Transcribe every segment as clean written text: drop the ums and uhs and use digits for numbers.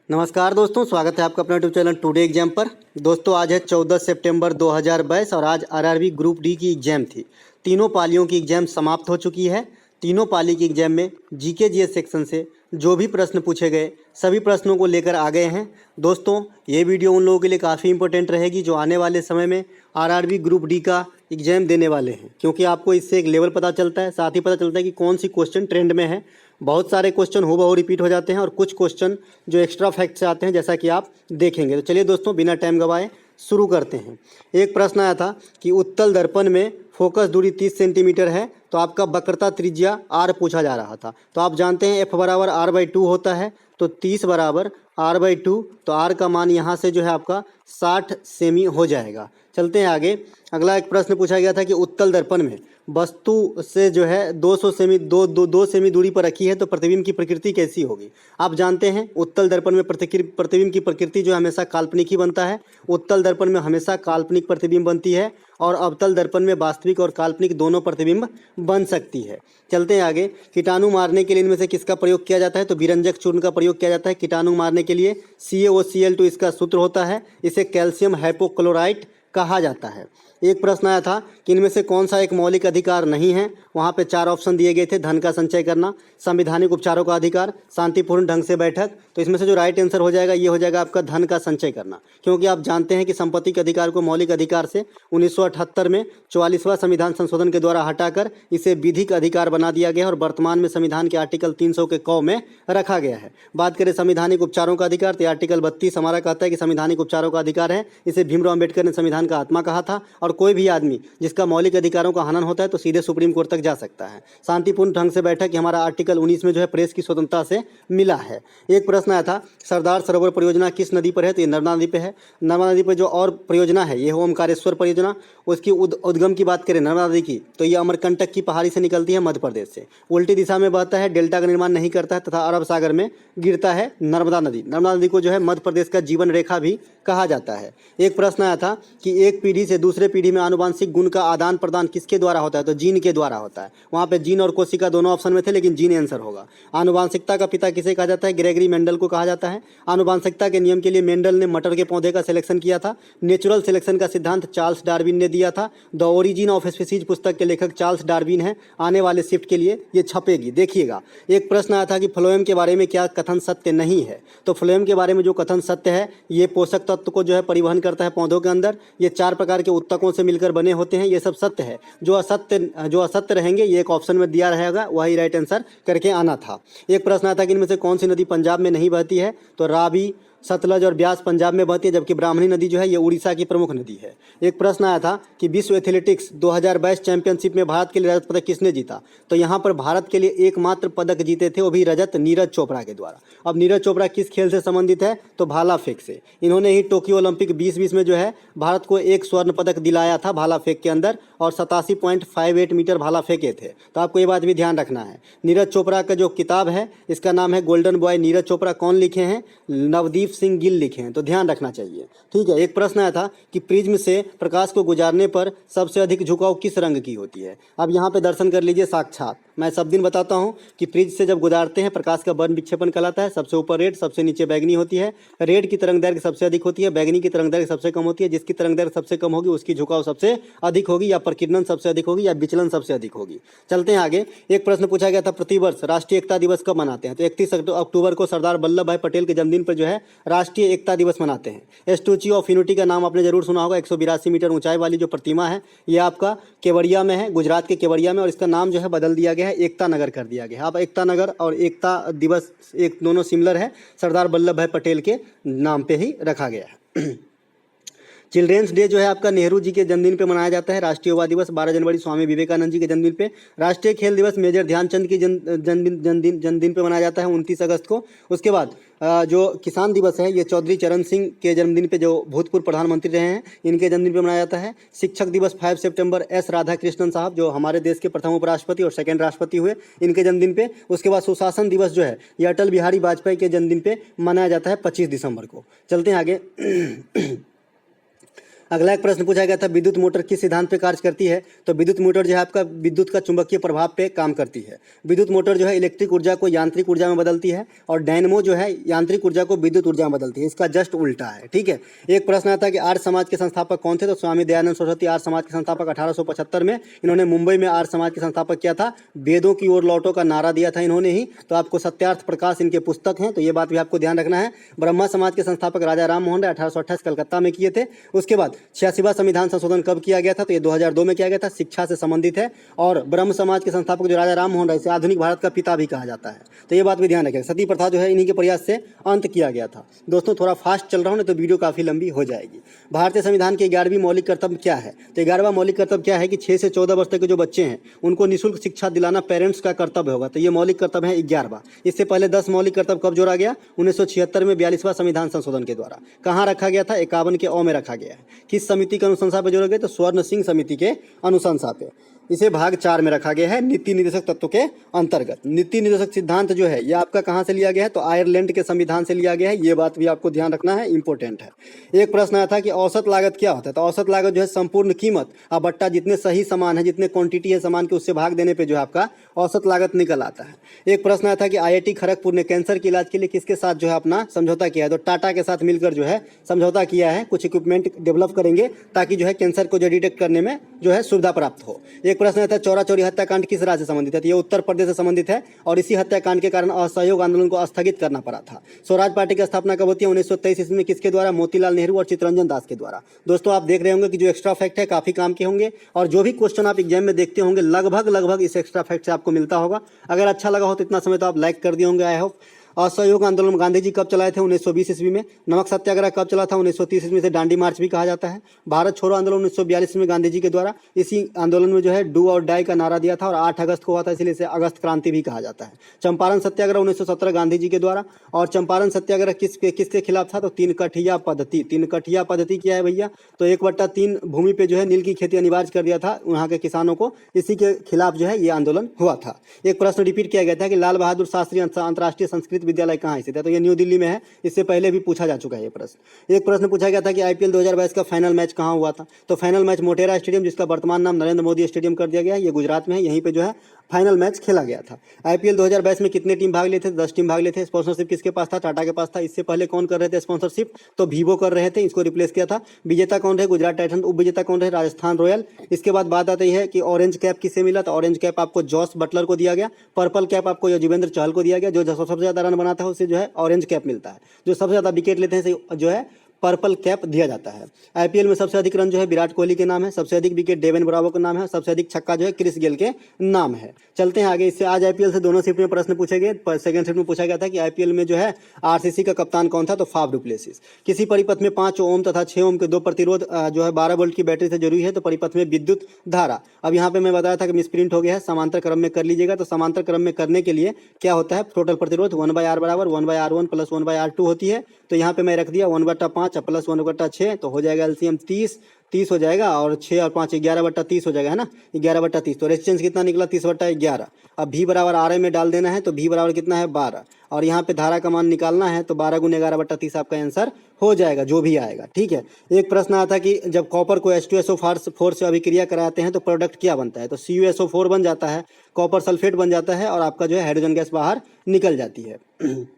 नमस्कार दोस्तों, स्वागत है आपका अपना यूट्यूब चैनल टुडे एग्जाम पर। दोस्तों आज है 14 सितंबर 2022 और आज आरआरबी ग्रुप डी की एग्ज़ाम थी। तीनों पालियों की एग्ज़ाम समाप्त हो चुकी है। तीनों पाली की एग्ज़ाम में जीके जीएस सेक्शन से जो भी प्रश्न पूछे गए सभी प्रश्नों को लेकर आ गए हैं। दोस्तों ये वीडियो उन लोगों के लिए काफ़ी इंपॉर्टेंट रहेगी जो आने वाले समय में आरआरबी ग्रुप डी का एग्ज़ाम देने वाले हैं, क्योंकि आपको इससे एक लेवल पता चलता है, साथ ही पता चलता है कि कौन सी क्वेश्चन ट्रेंड में है। बहुत सारे क्वेश्चन हूबहू रिपीट हो जाते हैं और कुछ क्वेश्चन जो एक्स्ट्रा फैक्ट से आते हैं, जैसा कि आप देखेंगे। तो चलिए दोस्तों बिना टाइम गवाए शुरू करते हैं। एक प्रश्न आया था कि उत्तल दर्पण में फोकस दूरी 30 सेंटीमीटर है, तो आपका वक्रता त्रिज्या r पूछा जा रहा था। तो आप जानते हैं f बराबर r/2 होता है, तो 30 बराबर r/2, तो r का मान यहाँ से जो है आपका 60 सेमी हो जाएगा। चलते हैं आगे। अगला एक प्रश्न पूछा गया था कि उत्तल दर्पण में वस्तु से जो है 200 सेमी दो सेमी दूरी पर रखी है, तो प्रतिबिंब की प्रकृति कैसी होगी। आप जानते हैं उत्तल दर्पण में प्रतिबिंब की प्रकृति जो हमेशा काल्पनिक ही बनता है। उत्तल दर्पण में हमेशा काल्पनिक प्रतिबिंब बनती है और अवतल दर्पण में वास्तविक और काल्पनिक दोनों प्रतिबिंब बन सकती है। चलते हैं आगे। कीटाणु मारने के लिए इनमें से किसका प्रयोग किया जाता है, तो विरंजक चूर्ण का प्रयोग किया जाता है कीटाणु मारने के लिए। CaOCl2 इसका सूत्र होता है। इसे कैल्शियम हाइपोक्लोराइट कहा जाता है। एक प्रश्न आया था कि इनमें से कौन सा एक मौलिक अधिकार नहीं है। वहाँ पे 4 ऑप्शन दिए गए थे। धन का संचय करना, संवैधानिक उपचारों का अधिकार, शांतिपूर्ण ढंग से बैठक। तो इसमें से जो राइट आंसर हो जाएगा ये हो जाएगा आपका धन का संचय करना, क्योंकि आप जानते हैं कि संपत्ति के अधिकार को मौलिक अधिकार से 1978 में 44वां संविधान संशोधन के द्वारा हटाकर इसे विधिक अधिकार बना दिया गया और वर्तमान में संविधान के आर्टिकल 300 के क में रखा गया है। बात करें संवैधानिक उपचारों का अधिकार, तो आर्टिकल 32 हमारा कहता है कि संवैधानिक उपचारों का अधिकार है। इसे भीमराव अम्बेडकर ने संविधान का आत्मा कहा था और कोई भी आदमी जिसका मौलिक अधिकारों का हनन होता है तो सीधे सुप्रीम कोर्ट तक जा सकता है। शांतिपूर्ण ढंग से बैठक हमारा आर्टिकल 19 में जो है प्रेस की स्वतंत्रता से मिला है। एक प्रश्न आया था सरदार सरोवर परियोजना किस नदी पर है, तो ये नर्मदा नदी पे है। नर्मदा नदी पर जो और परियोजना है ये ओमकारेश्वर परियोजना। उसकी उद्गम की बात करें नर्मदा नदी की, तो ये अमरकंटक की पहाड़ी से निकलती है मध्य प्रदेश से, उल्टी दिशा में बहता है, डेल्टा का निर्माण नहीं करता है तथा अरब सागर में गिरता है नर्मदा नदी। नर्मदा नदी को जो है मध्य प्रदेश का जीवन रेखा भी कहा जाता है। एक प्रश्न आया था कि एक पीढ़ी से दूसरे पीढ़ी में आनुवांशिक गुण का आदान प्रदान किसके द्वारा होता है, तो जीन के द्वारा होता है। वहाँ पे जीन और कोशिका दोनों ऑप्शन में थे, लेकिन जीन आंसर होगा। आनुवांशिकता का पिता किसे कहा जाता है, ग्रेगरी मेंडल को कहा जाता है। आनुवांशिकता के नियम के लिए मेंडल ने मटर के पौधे का सिलेक्शन किया था। नेचुरल सिलेक्शन का सिद्धांत चार्ल्स डार्विन ने दिया था। द ओरिजिन ऑफ स्पीसीज पुस्तक के लेखक चार्ल्स डार्विन है। आने वाले शिफ्ट के लिए ये छपेगी, देखिएगा। एक प्रश्न आया था कि फ्लोएम के बारे में क्या कथन सत्य नहीं है, तो फ्लोएम के बारे में जो कथन सत्य है ये पोषक तत्व को जो है परिवहन करता है पौधों के अंदर। ये 4 प्रकार के उत्तकों से मिलकर बने होते हैं, ये सब सत्य है। जो असत्य रहेंगे ये एक ऑप्शन में दिया रहेगा, वही राइट आंसर करके आना था। एक प्रश्न आता है कि इनमें से कौन सी नदी पंजाब में नहीं बहती है, तो रावी, सतलज और ब्यास पंजाब में बहती है, जबकि ब्राह्मणी नदी जो है ये उड़ीसा की प्रमुख नदी है। एक प्रश्न आया था कि विश्व एथलेटिक्स 2022 चैंपियनशिप में भारत के लिए रजत पदक किसने जीता, तो यहाँ पर भारत के लिए एकमात्र पदक जीते थे, वो भी रजत नीरज चोपड़ा के द्वारा। अब नीरज चोपड़ा किस खेल से संबंधित है, तो भाला फेंक से। इन्होंने ही टोक्यो ओलंपिक 2020 में जो है भारत को एक स्वर्ण पदक दिलाया था भाला फेंक के अंदर, और 87.58 मीटर भाला फेंके थे। तो आपको ये बात भी ध्यान रखना है। नीरज चोपड़ा का जो किताब है इसका नाम है गोल्डन बॉय नीरज चोपड़ा। कौन लिखे हैं, नवदीप सिंह गिल लिखे हैं, तो ध्यान रखना चाहिए। ठीक है। एक प्रश्न आया था कि प्रिज्म से प्रकाश को गुजारने पर सबसे अधिक झुकाव किस रंग की होती है। अब यहाँ पे दर्शन कर लीजिए साक्षात। मैं सब दिन बताता हूँ कि प्रिज्म से जब गुजारते हैं प्रकाश का वर्ण विक्षेपण कहलाता है। सबसे ऊपर रेड, सबसे नीचे बैगनी होती है। रेड की तरंग दैर्घ्य सबसे अधिक होती है, बैगनी की तरंग दैर्घ्य सबसे कम होती है। जिसकी तरंग दैर्घ्य सबसे कम होगी उसकी झुकाव सबसे अधिक होगी, या प्रकीर्णन सबसे अधिक होगी, या विचलन सबसे अधिक होगी। चलते हैं आगे। एक प्रश्न पूछा गया था प्रतिवर्ष राष्ट्रीय एकता दिवस कब मनाते हैं, तो 31 अक्टूबर को सरदार वल्लभ भाई पटेल के जन्मदिन पर जो है राष्ट्रीय एकता दिवस मनाते हैं। स्टैच्यू ऑफ यूनिटी का नाम आपने जरूर सुना होगा। 182 मीटर ऊंचाई वाली जो प्रतिमा है ये आपका केवड़िया में है, गुजरात के केवड़िया में, और इसका नाम जो है बदल दिया गया है, एकता नगर कर दिया गया है। अब एकता नगर और एकता दिवस एक दोनों सिमिलर है, सरदार वल्लभ भाई पटेल के नाम पे ही रखा गया है। चिल्ड्रेंस डे जो है आपका नेहरू जी के जन्मदिन पे मनाया जाता है। राष्ट्रीय युवा दिवस 12 जनवरी स्वामी विवेकानंद जी के जन्मदिन पे। राष्ट्रीय खेल दिवस मेजर ध्यानचंद की जन्मदिन पे मनाया जाता है 29 अगस्त को। उसके बाद जो किसान दिवस है ये चौधरी चरण सिंह के जन्मदिन पे, जो भूतपूर्व प्रधानमंत्री रहे हैं, इनके जन्मदिन पे मनाया जाता है। शिक्षक दिवस 5 सितंबर एस राधाकृष्णन साहब जो हमारे देश के प्रथम उपराष्ट्रपति और सेकंड राष्ट्रपति हुए, इनके जन्मदिन पे। उसके बाद सुशासन दिवस जो है ये अटल बिहारी वाजपेयी के जन्मदिन पे मनाया जाता है 25 दिसंबर को। चलते हैं आगे। अगला एक प्रश्न पूछा गया था, विद्युत मोटर किस सिद्धांत पे कार्य करती है? तो विद्युत मोटर जो है आपका विद्युत का चुंबकीय प्रभाव पे काम करती है। विद्युत मोटर जो है इलेक्ट्रिक ऊर्जा को यांत्रिक ऊर्जा में बदलती है और डायनेमो जो है यांत्रिक ऊर्जा को विद्युत ऊर्जा में बदलती है। इसका जस्ट उल्टा है, ठीक है। एक प्रश्न आता है कि आर्य समाज के संस्थापक कौन थे? तो स्वामी दयानंद सरस्वती आर्य समाज के संस्थापक 1875 में। इन्होंने मुंबई में आर्य समाज के संस्थापक किया था। वेदों की ओर लौटो का नारा दिया था इन्होंने ही। तो आपको सत्यार्थ प्रकाश इनके पुस्तक हैं, तो ये बात भी आपको ध्यान रखना है। ब्रह्मा समाज के संस्थापक राजा राम मोहन राय 1828 कलकत्ता में किए थे। उसके बाद 86वां संविधान संशोधन कब किया गया था? तो ये 2002 में किया गया था, शिक्षा से संबंधित है। और ब्रह्म समाज के संस्थापक जो राजा राम मोहन राय, इसे आधुनिक भारत का पिता भी कहा जाता है, तो ये बात भी ध्यान रखिएगा। सती प्रथा जो है इन्हीं के प्रयास से अंत किया गया था। दोस्तों थोड़ा फास्ट चल रहा हूँ, नहीं तो वीडियो काफ़ी लंबी हो जाएगी। भारतीय संविधान के 11वीं मौलिक कर्तव्य क्या है? तो 11वां मौलिक कर्तव्य क्या है कि 6 से 14 वर्ष तक के जो बच्चे हैं उनको निःशुल्क शिक्षा दिलाना पेरेंट्स का कर्तव्य होगा। तो ये मौलिक कर्तव्य है 11वां। इससे पहले 10 मौलिक कर्तव्य कब जोड़ा गया? 1976 में 42वां संविधान संशोधन के द्वारा। कहाँ रखा गया था? 51 के में रखा गया है। किस समिति की अनुशंसा पे जोड़ा गया? तो स्वर्ण सिंह समिति के अनुशंसा पे। इसे भाग 4 में रखा गया है नीति निर्देशक तत्व के अंतर्गत। नीति निर्देशक सिद्धांत जो है ये आपका कहाँ से लिया गया है? तो आयरलैंड के संविधान से लिया गया है। ये बात भी आपको ध्यान रखना है, इंपॉर्टेंट है। एक प्रश्न आया था कि औसत लागत क्या होता है? तो औसत लागत जो है संपूर्ण कीमत अब बट्टा जितने सही सामान है, जितने क्वांटिटी है सामान के, उससे भाग देने पे जो है आपका औसत लागत निकल आता है। एक प्रश्न आया था कि IIT खड़गपुर ने कैंसर के इलाज के लिए किसके साथ जो है अपना समझौता किया है? तो टाटा के साथ मिलकर जो है समझौता किया है। कुछ इक्विपमेंट डेवलप करेंगे ताकि जो है कैंसर को जो डिटेक्ट करने में जो है सुविधा प्राप्त हो। एक प्रश्न आया था चौरा चौरी हत्याकांड किस राज्य से संबंधित है? तो ये उत्तर प्रदेश से संबंधित है और इसी हत्याकांड के कारण असहयोग आंदोलन को स्थगित करना पड़ा था। स्वराज पार्टी की स्थापना कब होती है? 1923 ईस्वी में। किसके द्वारा? मोतीलाल नेहरू और चित्तरंजन दास के द्वारा। दोस्तों आप देख रहे होंगे कि जो एक्स्ट्रा फैक्ट है काफी काम के होंगे और जो भी क्वेश्चन आप एग्जाम में देखते होंगे लगभग इस एक्स्ट्रा फैक्ट से आपको मिलता होगा। अगर अच्छा लगा हो तो इतना समय तो आप लाइक कर दिए होंगे, आई होप। असहयोग आंदोलन गांधी जी कब चलाए थे? 1920 ईस्वी में। नमक सत्याग्रह कब चला था? 1930 ईस्वी से दांडी मार्च भी कहा जाता है। भारत छोड़ो आंदोलन 1942 में गांधी जी के द्वारा। इसी आंदोलन में जो है डू और डाई का नारा दिया था और 8 अगस्त को हुआ था, इसलिए इसे अगस्त क्रांति भी कहा जाता है। चंपारण सत्याग्रह 1917 गांधी जी के द्वारा। और चंपारण सत्याग्रह किसके खिलाफ था? तो 3 कठिया पद्धति। 3 कठिया पद्धति क्या है भैया? तो 1/3 भूमि पे जो है नील की खेती अनिवार्य कर दिया था वहाँ के किसानों को, इसी के खिलाफ जो है ये आंदोलन हुआ था। एक प्रश्न रिपीट किया गया था कि लाल बहादुर शास्त्री अंतर्राष्ट्रीय संस्कृत विद्यालय कहाँ स्थित है? तो ये न्यू दिल्ली में है। इससे पहले भी पूछा जा चुका है ये प्रश्न। एक प्रश्न पूछा गया था कि IPL 2022 का फाइनल मैच कहाँ हुआ था? तो फाइनल मैच मोटेरा स्टेडियम, जिसका वर्तमान नाम नरेंद्र मोदी स्टेडियम कर दिया गया है, ये गुजरात में है। यहीं पे जो है फाइनल मैच खेला गया था। IPL 2022 में कितने टीम भाग लिए थे? 10 टीम भाग लिए थे। स्पॉन्सरशिप किसके पास था? टाटा के पास था। इससे पहले कौन कर रहे थे स्पॉन्सरशिप? तो वीवो कर रहे थे, इसको रिप्लेस किया था। विजेता कौन रहे? गुजरात टाइटंस। उप विजेता कौन रहे? राजस्थान रॉयल। इसके बाद बात आती है कि ऑरेंज कैप किसे मिला? तो ऑरेंज कैप आपको जॉस बटलर को दिया गया। पर्पल कैप आपको युजवेंद्र चहल को दिया गया। जो सबसे ज्यादा रन बनाता है उसे जो है ऑरेंज कैप मिलता है। जो सबसे ज्यादा विकेट लेते हैं जो है पर्पल कैप दिया जाता है। IPL में सबसे अधिक रन जो है विराट कोहली के नाम है, सबसे अधिक विकेट डेवन ब्रावो के नाम है, सबसे अधिक छक्का जो है क्रिस गेल के नाम है। चलते हैं आगे। इससे आज IPL से दोनों शिफ्ट में प्रश्न पूछे गए। सेकंड शिफ्ट में पूछा गया था कि IPL में जो है RCC का कप्तान कौन था? तो फाफ डु प्लेसिस। किसी परिपथ में 5 ओम तथा 6 ओम के 2 प्रतिरोध जो है 12 वोल्ट की बैटरी से जरूरी है? तो परिपथ में विद्युत धारा। अब यहाँ पे मैं बताया था कि मिसप्रिंट हो गया है, समांतर क्रम में कर लीजिएगा। तो समांतर क्रम में करने के लिए क्या होता है? टोटल प्रतिरोध 1/R बराबर 1/R1 प्लस 1/R2 होती है। तो यहाँ पे मैं रख दिया 1/5 प्लस 1/6, तो हो जाएगा LCM 30 हो जाएगा और 6 और 5 11/30 हो जाएगा, है ना? 11/30। तो रेजिस्टेंस कितना निकला? 30/11। अब V बराबर RA में डाल देना है, तो V बराबर कितना है? 12। और यहाँ पे धारा का मान निकालना है, तो 12 × 11/30 आपका आंसर हो जाएगा, जो भी आएगा, ठीक है। एक प्रश्न आया था कि जब कॉपर को H2SO4 से अभिक्रिया कराते हैं तो प्रोडक्ट क्या बनता है? तो CuSO4 बन जाता है, कॉपर सल्फेट बन जाता है और आपका जो है हाइड्रोजन गैस बाहर निकल जाती है।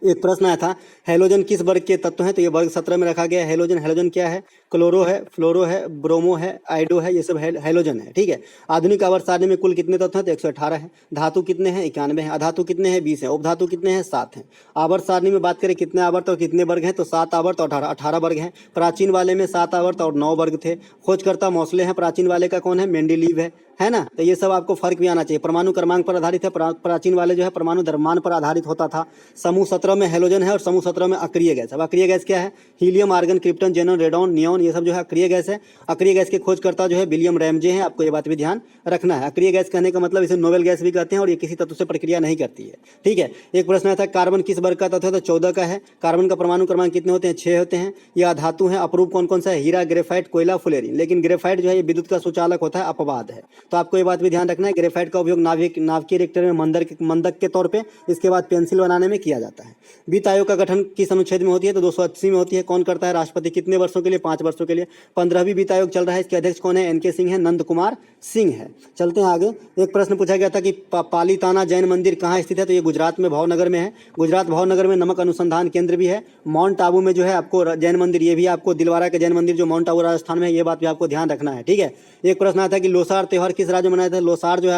एक प्रश्न आया था हेलोजन किस वर्ग के तत्व हैं? तो ये वर्ग 17 में रखा गया है। हेलोजन क्या है? क्लोरो है, फ्लोरो है, ब्रोमो है, आइडो है, ये सब हेलोजन है, ठीक है। आधुनिक आवर्त सारणी में कुल कितने तत्व हैं? तो 118 है। धातु कितने हैं? 91 है। अधातु कितने हैं? 20 है। उपधातु कितने हैं? 7 हैं। आवर्त सारणी में बात करें कितने आवर्त और कितने वर्ग हैं? तो 7 आवर्त और 18 वर्ग हैं। प्राचीन वाले में 7 आवर्त और 9 वर्ग थे। खोजकर्ता मौसले हैं। प्राचीन वाले का कौन है? मेंडेलीव है ना? तो ये सब आपको फर्क भी आना चाहिए। परमाणु क्रमांक पर आधारित है, प्राचीन वाले जो है परमाणु द्रव्यमान पर आधारित होता था। समूह 17 में हेलोजन है और समूह 17 में अक्रिय गैस। अब अक्रिय गैस क्या है? Helium, argon, krypton, xenon, radon, neon, ये सब जो है अक्रिय गैस है। अक्रिय गैस के खोजकर्ता जो है विलियम रैमजे हैं। आपको ये बात भी ध्यान रखना है। अक्रिय गैस कहने का मतलब इसे नोबेल गैस भी कहते हैं और ये किसी तत्व से प्रक्रिया नहीं करती है, ठीक है। एक प्रश्न आया था कार्बन किस वर्ग का तत्व है? तो 14 का है। कार्बन का परमाणु क्रमांक कितने होते हैं? 6 होते हैं। यह धातु है। अपरूप कौन कौन सा है? हीरा, ग्रेफाइट, कोयला, फुलेरिन। लेकिन ग्रेफाइट जो है ये विद्युत का सुचालक होता है, अपवाद है। तो आपको ये बात भी ध्यान रखना है, ग्रेफाइट का उपयोग नाभिकीय रिएक्टर में मंदक के तौर पे, इसके बाद पेंसिल बनाने में किया जाता है। वित्त आयोग का गठन किस अनुच्छेद में होती है? तो 280 में होती है। कौन करता है? राष्ट्रपति। कितने वर्षों के लिए? 5 वर्षों के लिए। 15वीं वित्त आयोग चल रहा है, इसके अध्यक्ष कौन है? एनके सिंह है, नंद कुमार सिंह है। चलते हैं आगे। एक प्रश्न पूछा गया था कि पालीताना जैन मंदिर कहाँ स्थित है? तो ये गुजरात में भावनगर में है। गुजरात भावनगर में नमक अनुसंधान केंद्र भी है। माउंट आबू में जो है आपको जैन मंदिर, ये भी आपको दिलवारा के जैन मंदिर जो माउंट आबू राजस्थान में है, ये बात भी आपको ध्यान रखना है, ठीक है। एक प्रश्न आता है कि लोसार त्योहार किस राज्य में मनाया जाता है? लोसार जो है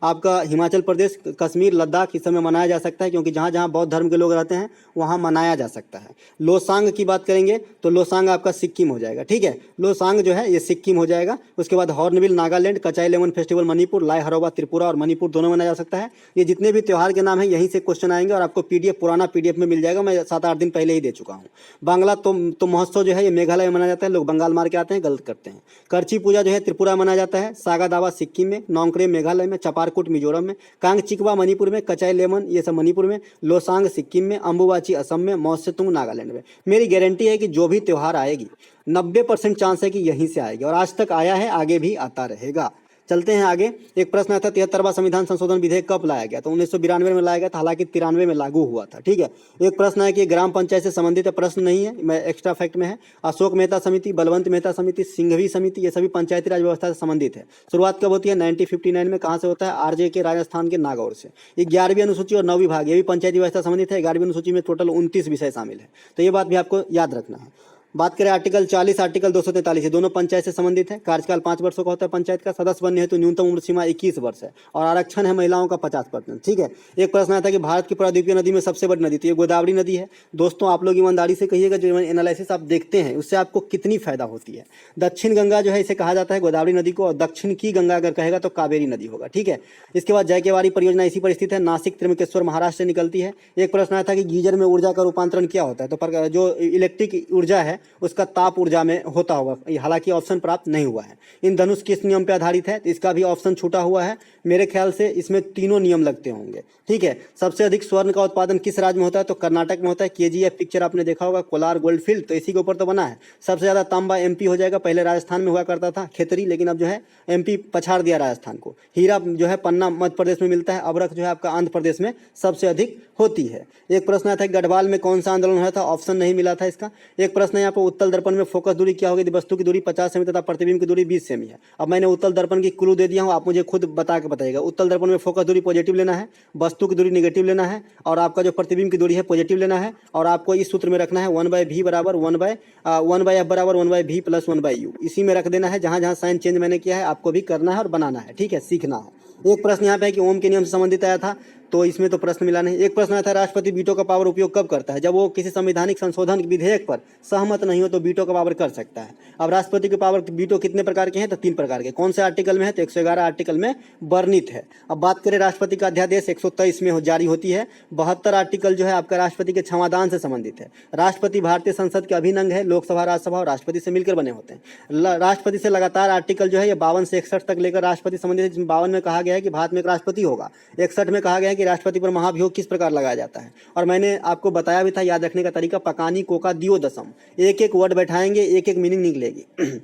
आपका हिमाचल प्रदेश, कश्मीर, लद्दाख इस समय मनाया जा सकता है, क्योंकि जहाँ जहाँ बौद्ध धर्म के लोग रहते हैं वहाँ मनाया जा सकता है। लोसांग की बात करेंगे तो लोसांग आपका सिक्किम हो जाएगा, ठीक है। लोसांग जो है ये सिक्किम हो जाएगा। उसके बाद hornbill Nagaland, कचाई lemon festival Manipur, लाई हरोबा त्रिपुरा और मणिपुर दोनों मनाया जा सकता है। ये जितने भी त्यौहार के नाम है यहीं से क्वेश्चन आएंगे और आपको पीडीएफ, पुराना पीडीएफ में मिल जाएगा, मैं 7-8 दिन पहले ही दे चुका हूँ। बांग्ला तो महोत्सव जो है ये मेघालय में मनाया जाता है, लोग बंगाल मार के आते हैं, गलत करते हैं। करची पूजा जो है त्रिपुरा में मनाया जाता है, सागा दावा सिक्किम में, नौंकड़े मेघालय में, चपारकुट मिजोरम में, कांगचिकवा मणिपुर में, कचाई लेमन ये सब मणिपुर में, लोसांग सिक्किम में, अम्बुबाची असम में, मौसेतुंग नागालैंड में। मेरी गारंटी है कि जो भी त्यौहार आएगी 90% चांस है कि यहीं से आएगी और आज तक आया है, आगे भी आता रहेगा। चलते हैं आगे। एक प्रश्न आता है 73वां संविधान संशोधन विधेयक कब लाया गया? तो 1992 में लाया गया था, हालांकि 93 में लागू हुआ था, ठीक है। एक प्रश्न है कि ग्राम पंचायत से संबंधित प्रश्न नहीं है, मैं एक्स्ट्रा फैक्ट में है। अशोक मेहता समिति, बलवंत मेहता समिति, सिंघवी समिति, ये सभी पंचायती राज व्यवस्था से संबंधित है। शुरुआत कब होती है? 1959 में। कहाँ से होता है? आरजे के राजस्थान के नागौर से। 11वीं अनुसूची और 9वीं भाग, ये भी पंचायती व्यवस्था संबंधित है। 11वीं अनुसूची में टोटल 29 विषय शामिल है, तो ये बात भी आपको याद रखना है। बात करें आर्टिकल 40, आर्टिकल 243, ये दोनों पंचायत से संबंधित है। कार्यकाल 5 वर्षों का होता है पंचायत का। सदस्य बनने है तो न्यूनतम उम्र सीमा 21 वर्ष है और आरक्षण है महिलाओं का 50%, ठीक है। एक प्रश्न आता है कि भारत की प्रायद्वीपीय नदी में सबसे बड़ी नदी, तो ये गोदावरी नदी है। दोस्तों आप लोग ईमानदारी से कहिएगा, जो एनालिसिस आप देखते हैं उससे आपको कितनी फायदा होती है। दक्षिण गंगा जो है इसे कहा जाता है गोदावरी नदी को, और दक्षिण की गंगा अगर कहेगा तो कावेरी नदी होगा, ठीक है। इसके बाद जयकेवाड़ी परियोजना इसी पर स्थित है, नासिक त्रिमकेश्वर महाराष्ट्र से निकलती है। एक प्रश्न आया था कि गीजर में ऊर्जा का रूपांतरण क्या होता है? तो जो इलेक्ट्रिक ऊर्जा है उसका ताप ऊर्जा में होता होगा, हालांकि ऑप्शन प्राप्त नहीं हुआ है। इन धनुष किस नियम पर आधारित है? तो इसका भी ऑप्शन छूटा हुआ है। मेरे ख्याल से इसमें तीनों नियम लगते होंगे, ठीक है। सबसे अधिक स्वर्ण का उत्पादन किस राज्य में होता है? तो कर्नाटक में होता है। केजीएफ पिक्चर आपने देखा होगा, कोलार गोल्ड फील्ड, तो इसी के ऊपर तो बना है। सबसे ज्यादा तांबा एमपी हो जाएगा, पहले राजस्थान में हुआ करता था खेतरी, लेकिन अब जो है एमपी पछाड़ दिया राजस्थान को। हीरा जो है पन्ना मध्य प्रदेश में मिलता है। अबरख जो है आपका आंध्र प्रदेश में सबसे अधिक होती है। एक प्रश्न आया था गढ़वाल में कौन सा आंदोलन हुआ था? ऑप्शन नहीं मिला था इसका। एक प्रश्न यहाँ पर उत्तल दर्पण में फोकस दूरी क्या होगी? वस्तु की दूरी 50 सेमी तथा प्रतिबिंब की दूरी 20 सेमी है। अब मैंने उत्तल दर्पण की क्लू दे दिया हूँ, आप मुझे खुद बता के बताइएगा। उत्तल दर्पण में फोकस दूरी पॉजिटिव लेना है, वस्तु की दूरी नेगेटिव लेना है, और आपका जो प्रतिबिंब की दूरी है पॉजिटिव लेना है, और आपको इस सूत्र में रखना है 1/v बराबर 1/f बराबर 1/v प्लस 1/u, इसी में रख देना है। जहाँ जहाँ साइन चेंज मैंने किया है आपको भी करना है और बनाना है, ठीक है, सीखना है। एक प्रश्न यहाँ पे है कि ओम के नियम से संबंधित आया था, तो इसमें तो प्रश्न मिला नहीं। एक प्रश्न आया था राष्ट्रपति वीटो का पावर उपयोग कब करता है? जब वो किसी संवैधानिक संशोधन विधेयक पर सहमत नहीं हो तो वीटो का पावर कर सकता है। अब राष्ट्रपति के पावर वीटो कितने प्रकार के हैं? तो 3 प्रकार के। कौन से आर्टिकल में है? तो 111 आर्टिकल में वर्णित है। अब बात करें राष्ट्रपति का अध्यादेश 123 में जारी होती है। 72 आर्टिकल जो है आपका राष्ट्रपति के क्षमादान से संबंधित है। राष्ट्रपति भारतीय संसद के अभिन्न अंग है, लोकसभा, राज्यसभा और राष्ट्रपति से मिलकर बने होते हैं। राष्ट्रपति से लगातार आर्टिकल जो है ये 52 से 61 तक लेकर राष्ट्रपति संबंधित। 52 में कहा गया है कि भारत में एक राष्ट्रपति होगा। 61 में कहा गया है कि राष्ट्रपति पर महाभियोग किस प्रकार लगाया जाता है। और मैंने आपको बताया भी था, याद रखने का तरीका, पकानी कोका दियो दसम, एक एक वर्ड बैठाएंगे, एक एक मीनिंग निकलेगी।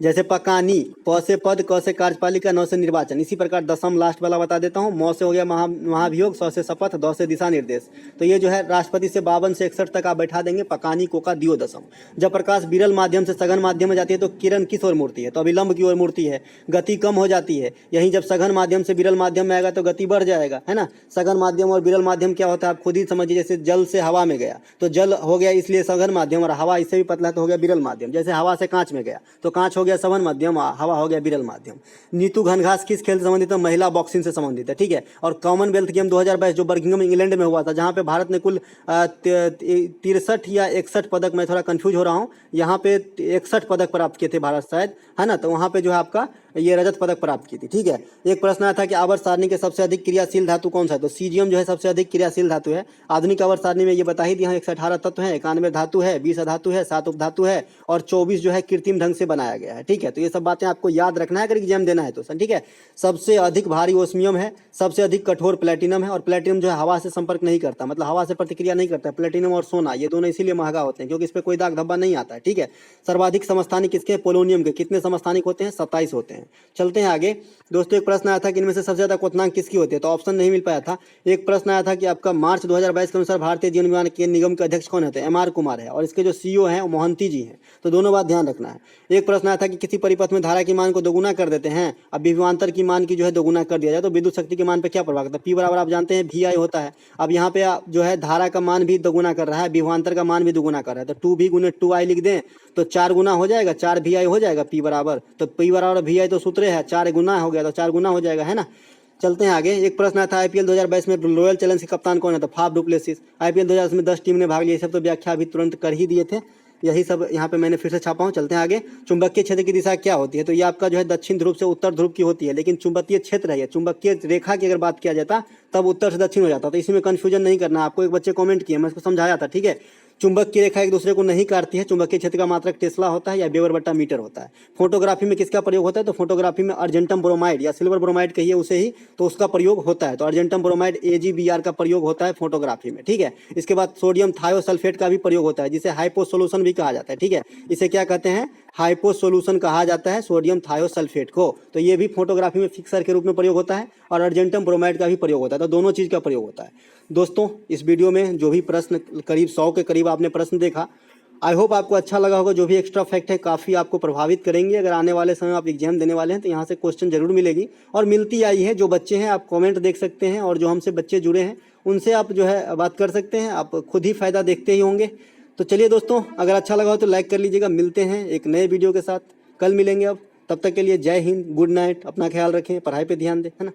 जैसे पकानी, प से पद, क से कार्यपालिका, न से निर्वाचन, इसी प्रकार दसम लास्ट वाला बता देता हूँ। मौ से हो गया महाभियोग, स से शपथ, द से दिशा निर्देश। तो ये जो है राष्ट्रपति से 52 से 61 तक आप बैठा देंगे, पकानी कोका दियो दसम। जब प्रकाश विरल माध्यम से सघन माध्यम में जाती है तो किरण किस ओर मुड़ती है? तो अभिलंब की ओर मुड़ती है, गति कम हो जाती है। यहीं जब सघन माध्यम से विरल माध्यम में आएगा तो गति बढ़ जाएगा, है ना। सघन माध्यम और विरल माध्यम क्या होता है आप खुद ही समझिए। जैसे जल से हवा में गया तो जल हो गया इसलिए सघन माध्यम, और हवा इससे भी पतला तो हो गया विरल माध्यम। जैसे हवा से कांच में गया तो कांच हो गया सघन माध्यम, हवा हो गया विरल माध्यम। नीतू घनघास किस खेल से संबंधित है? महिला बॉक्सिंग से संबंधित है, ठीक है। और कॉमनवेल्थ गेम 2022 जो बर्मिंघम इंग्लैंड में हुआ था, जहां पे भारत ने कुल 63 या 61 पदक, मैं थोड़ा कंफ्यूज हो रहा हूं, यहाँ पे 61 पदक प्राप्त किए थे भारत शायद, है ना। तो वहां पे जो है आपका ये रजत पदक प्राप्त की थी, ठीक है। एक प्रश्न आया था कि आवर्त सारणी के सबसे अधिक क्रियाशील धातु कौन सा है? तो सीजियम जो है सबसे अधिक क्रियाशील धातु है। आधुनिक आवर्त सारणी में ये बता ही दिया, 118 तत्व हैं, 91 धातु है, 20 अधातु है, 7 उपधातु है, और 24 जो है कृत्रिम ढंग से बनाया गया है, ठीक है। तो ये सब बातें आपको याद रखना है अगर एग्जाम देना है तो, ठीक है। सबसे अधिक भारी ओस्मियम है, सबसे अधिक कठोर प्लेटिनम है, और प्लेटिनम जो है हवा से संपर्क नहीं करता, मतलब हवा से प्रतिक्रिया नहीं करता। प्लेटिनम और सोना ये दोनों इसीलिए महंगा होते हैं क्योंकि इस पर कोई दाग धब्बा नहीं आता है, ठीक है। सर्वाधिक समस्थानिक किसके? पोलोनियम के। कितने समस्थानिक होते हैं? 27 होते हैं। हैं। चलते हैं आगे। दोस्तों एक प्रश्न आया था कि इनमें से सबसे ज़्यादा क्वथनांक किसकी होती है, तो ऑप्शन नहीं मिल पाया था। एक प्रश्न आया था कि आपका मार्च 2022 के अनुसार भारतीय जीवन बीमा के निगम के अध्यक्ष कौन होते हैं, MR कुमार है, और इसके जो CEO हैं वो मोहंती जी हैं। तो दोनों बात ध्यान रखना है। एक प्रश्न आया था कि किसी परिपथ में धारा की मान को दोगुना कर देते हैं, अब विभवांतर की मान की जो है दोगुना कर दिया जाए तो विद्युत शक्ति के मान पर क्या प्रभाव करता है। P बराबर आप जानते हैं VI होता है। अब यहाँ पे जो है धारा का मान भी दोगुना कर रहा है, विभवांतर का मान भी दोगुना कर रहा है, तो 2V गुने 2I लिख दें तो 4 गुना हो जाएगा, 4VI हो जाएगा P बराबर। तो P बराबर VI तो सूत्र है, 4 गुना हो गया तो 4 गुना हो जाएगा, है ना। चलते हैं आगे। एक प्रश्न आया था IPL 2022 में रॉयल चैलेंज के कप्तान कौन है, तो फाफ डुप्लेसिस। IPL 2022 में 10 टीम ने भाग लिया, सब तो व्याख्या अभी तुरंत कर ही दिए थे, यही सब यहाँ पे मैंने फिर से छापा हूँ। चलते हैं आगे। चुंबकीय क्षेत्र की दिशा क्या होती है, तो ये आपका जो है दक्षिण ध्रुव से उत्तर ध्रुव की होती है, लेकिन चुंबकीय क्षेत्र है, चुंबकीय रेखा की अगर बात किया जाता तब उत्तर से दक्षिण हो जाता, तो इसमें कंफ्यूजन नहीं करना आपको। एक बच्चे कमेंट किए, मैं इसको समझाया था, ठीक है। चुंबक की रेखा एक दूसरे को नहीं काटती है। चुंबकीय क्षेत्र का मात्रक टेस्ला होता है या वेबर बटा मीटर होता है। फोटोग्राफी में किसका प्रयोग होता है, तो फोटोग्राफी में अर्जेंटम ब्रोमाइड या सिल्वर ब्रोमाइड कहिए उसे ही, तो उसका प्रयोग होता है। तो अर्जेंटम ब्रोमाइड AgBr का प्रयोग होता है फोटोग्राफी में, ठीक है। इसके बाद सोडियम थायोसल्फेट का भी प्रयोग होता है, जिसे हाइपो सोल्यूशन भी कहा जाता है, ठीक है। इसे क्या कहते हैं, हाइपो सोल्यूशन कहा जाता है सोडियम थायोसल्फेट को। तो ये भी फोटोग्राफी में फिक्सर के रूप में प्रयोग होता है, और अर्जेंटम ब्रोमाइड का भी प्रयोग होता है, तो दोनों चीज़ का प्रयोग होता है। दोस्तों इस वीडियो में जो भी प्रश्न, करीब 100 के करीब आपने प्रश्न देखा, आई होप आपको अच्छा लगा होगा। जो भी एक्स्ट्रा फैक्ट है काफ़ी आपको प्रभावित करेंगे। अगर आने वाले समय आप एग्जाम देने वाले हैं तो यहाँ से क्वेश्चन जरूर मिलेगी, और मिलती आई है। जो बच्चे हैं आप कमेंट देख सकते हैं, और जो हमसे बच्चे जुड़े हैं उनसे आप जो है बात कर सकते हैं, आप खुद ही फ़ायदा देखते ही होंगे। तो चलिए दोस्तों, अगर अच्छा लगा हो तो लाइक कर लीजिएगा। मिलते हैं एक नए वीडियो के साथ, कल मिलेंगे। अब तब तक के लिए जय हिंद, गुड नाइट, अपना ख्याल रखें, पढ़ाई पे ध्यान दें, है ना।